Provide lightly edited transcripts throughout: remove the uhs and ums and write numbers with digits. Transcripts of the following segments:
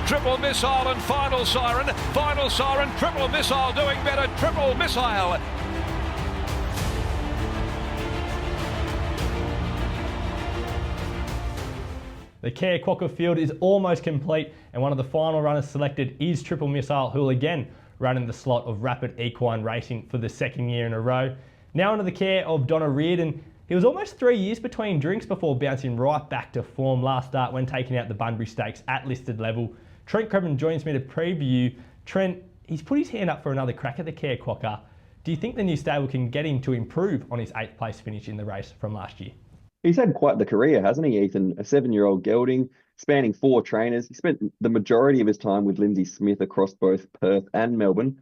Triple Missile and Final Siren. Final Siren, Triple Missile doing better. Triple Missile. The Kia Quokka field is almost complete, and one of the final runners selected is Triple Missile, who will again run in the slot of Rapid Equine Racing for the second year in a row. Now under the care of Donna Reardon. He was almost 3 years between drinks before bouncing right back to form last start when taking out the Bunbury Stakes at listed level. Trent Crebbin joins me to preview. Trent, he's put his hand up for another crack at the Kia Quokka. Do you think the new stable can get him to improve on his 8th place finish in the race from last year? He's had quite the career, hasn't he, Ethan? A 7-year-old gelding, spanning 4 trainers. He spent the majority of his time with Lindsay Smith across both Perth and Melbourne.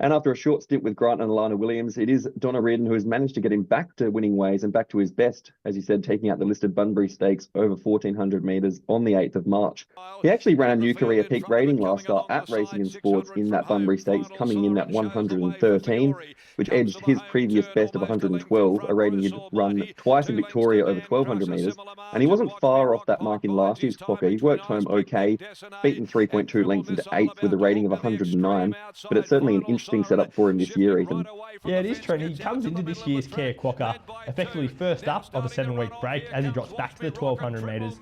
And after a short stint with Grant and Alana Williams, it is Donna Reardon who has managed to get him back to winning ways and back to his best, as you said, taking out the listed Bunbury Stakes over 1,400 metres on the 8th of March. He actually ran a new career peak rating last start at Racing and Sports in that Bunbury Stakes, coming in at 113, which edged his previous best of 112, a rating he'd run twice in Victoria over 1,200 metres. And he wasn't far off that mark in last year's Quokka. He worked home okay, beaten 3.2 lengths into 8th with a rating of 109, but it's certainly an interesting setup for him this year, Ethan. Yeah, it is, Trent. He comes into this year's Kia Quokka effectively first up of a 7-week break as he drops back to the 1,200 metres.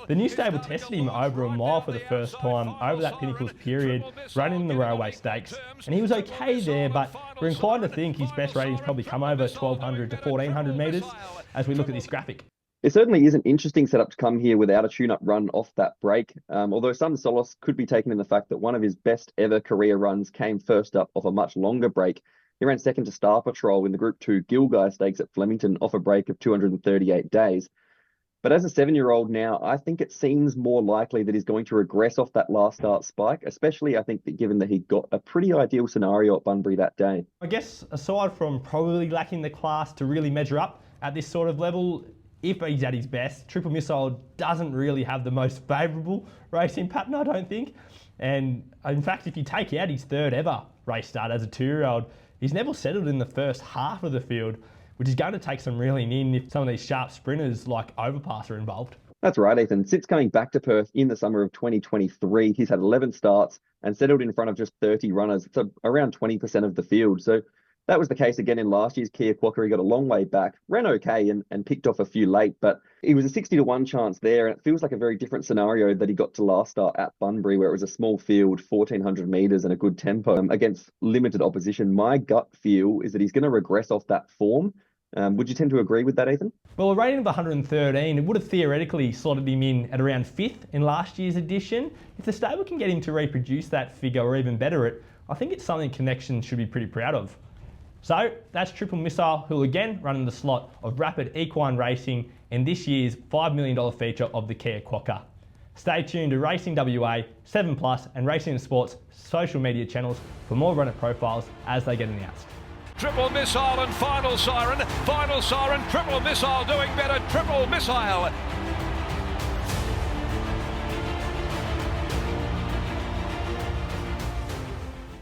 The new stable tested him over a mile for the first time over that Pinnacles period, running in the Railway Stakes, and he was okay there, but we're inclined to think his best ratings probably come over 1,200 to 1,400 metres as we look at this graphic. It certainly is an interesting setup to come here without a tune-up run off that break, although some solace could be taken in the fact that one of his best ever career runs came first up off a much longer break. He ran second to Star Patrol in the Group 2 Gilgai Stakes at Flemington off a break of 238 days. But as a 7-year-old now, I think it seems more likely that he's going to regress off that last start spike, especially I think that given that he got a pretty ideal scenario at Bunbury that day. I guess aside from probably lacking the class to really measure up at this sort of level, if he's at his best, Triple Missile doesn't really have the most favourable racing pattern, I don't think. And in fact, if you take out his 3rd ever race start as a 2-year-old, he's never settled in the first half of the field, which is going to take some reeling in if some of these sharp sprinters like Overpass are involved. That's right, Ethan. Since coming back to Perth in the summer of 2023, he's had 11 starts and settled in front of just 30 runners. It's around 20% of the field. So that was the case again in last year's Kia Quokka. He got a long way back, ran okay and picked off a few late, but it was a 60-1 chance there. And it feels like a very different scenario that he got to last start at Bunbury, where it was a small field, 1,400 metres and a good tempo against limited opposition. My gut feel is that he's going to regress off that form. Would you tend to agree with that, Ethan? Well, a rating of 113, it would have theoretically slotted him in at around 5th in last year's edition. If the stable can get him to reproduce that figure or even better it, I think it's something Connection should be pretty proud of. So that's Triple Missile, who will again run in the slot of Rapid Equine Racing in this year's $5 million feature of the Kia Quokka. Stay tuned to Racing WA, 7plus and Racing and Sports social media channels for more runner profiles as they get announced. Triple Missile and Final Siren. Final Siren, Triple Missile doing better. Triple Missile.